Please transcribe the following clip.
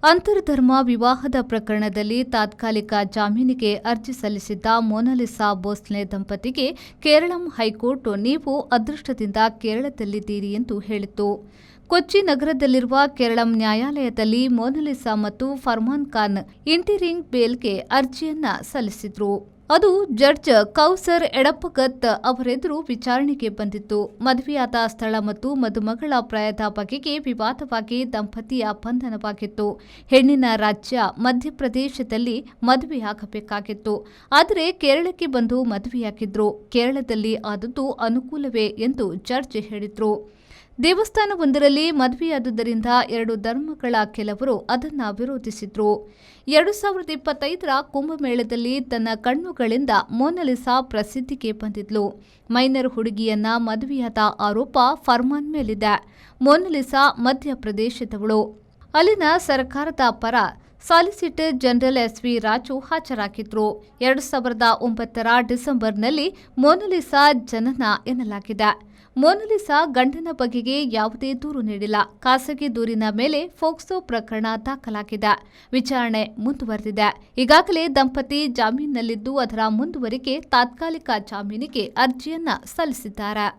ಅಂತರ್ಧರ್ಮ ವಿವಾಹದ ಪ್ರಕರಣದಲ್ಲಿ ತಾತ್ಕಾಲಿಕ ಜಾಮೀನಿಗೆ ಅರ್ಜಿ ಸಲ್ಲಿಸಿದ್ದ ಮೊನಾಲಿಸಾ ಭೋಸ್ಲೆ ದಂಪತಿಗೆ ಕೇರಳಂ ಹೈಕೋರ್ಟ್ ನೀವು ಅದೃಷ್ಟದಿಂದ ಕೇರಳದಲ್ಲಿದ್ದೀರಿ ಎಂದು ಹೇಳಿತ್ತು. ಕೊಚ್ಚಿ ನಗರದಲ್ಲಿರುವ ಕೇರಳಂ ನ್ಯಾಯಾಲಯದಲ್ಲಿ ಮೊನಾಲಿಸಾ ಮತ್ತು ಫರ್ಮಾನ್ ಖಾನ್ ಇಂಟಿರಿಂಗ್ ಬೇಲ್ಗೆ ಅರ್ಜಿಯನ್ನ ಸಲ್ಲಿಸಿದ್ರು. ಅದು ಜಡ್ಜ್ ಕೌಸರ್ ಎಡಪ್ಪಗತ್ ಅವರೆದುರು ವಿಚಾರಣೆಗೆ ಬಂದಿತ್ತು. ಮದುವೆಯಾದ ಸ್ಥಳ ಮತ್ತು ಮದುಮಗಳ ಪ್ರಾಯದ ಬಗೆಗೆ ವಿವಾದವಾಗಿ ದಂಪತಿಯ ಬಂಧನವಾಗಿತ್ತು. ಹೆಣ್ಣಿನ ರಾಜ್ಯ ಮಧ್ಯಪ್ರದೇಶದಲ್ಲಿ ಮದುವೆಯಾಗಬೇಕಾಗಿತ್ತು. ಆದರೆ ಕೇರಳಕ್ಕೆ ಬಂದು ಮದುವೆಯಾಗಿದ್ರು. ಕೇರಳದಲ್ಲಿ ಆದದ್ದು ಅನುಕೂಲವೇ ಎಂದು ಜಡ್ಜ್ ಹೇಳಿದ್ರು. ದೇವಸ್ಥಾನವೊಂದರಲ್ಲಿ ಮದುವೆಯಾದುದರಿಂದ ಎರಡು ಧರ್ಮಗಳ ಕೆಲವರು ಅದನ್ನು ವಿರೋಧಿಸಿದ್ರು. 2025ರ ಕುಂಭಮೇಳದಲ್ಲಿ ತನ್ನ ಕಣ್ಣುಗಳಿಂದ ಮೊನಾಲಿಸಾ ಪ್ರಸಿದ್ಧಿಗೆ ಬಂದಿದ್ಲು. ಮೈನರ್ ಹುಡುಗಿಯನ್ನ ಮದುವೆಯಾದ ಆರೋಪ ಫರ್ಮಾನ್ ಮೇಲಿದೆ. ಮೊನಾಲಿಸಾ ಮಧ್ಯಪ್ರದೇಶದವಳು. ಅಲ್ಲಿನ ಸರ್ಕಾರದ ಪರ ಸಾಲಿಸಿಟರ್ ಜನರಲ್ ಎಸ್.ವಿ. ರಾಜು ಹಾಜರಾಗಿದ್ರು. 2009ರ ಡಿಸೆಂಬರ್ನಲ್ಲಿ ಮೊನಾಲಿಸಾ ಜನನ ಎನ್ನಲಾಗಿದೆ. ಮೊನಾಲಿಸಾ ಗಂಡನ ಬಗೆಗೆ ಯಾವುದೇ ದೂರು ನೀಡಿಲ್ಲ. ಖಾಸಗಿ ದೂರಿನ ಮೇಲೆ ಫೋಕ್ಸೋ ಪ್ರಕರಣ ದಾಖಲಾಗಿದೆ. ವಿಚಾರಣೆ ಮುಂದುವರೆದಿದೆ. ಈಗಾಗಲೇ ದಂಪತಿ ಜಾಮೀನಿನಲ್ಲಿದ್ದು ಅದರ ಮುಂದುವರಿಕೆ ತಾತ್ಕಾಲಿಕ ಜಾಮೀನಿಗೆ ಅರ್ಜಿಯನ್ನ ಸಲ್ಲಿಸಿದ್ದಾರೆ.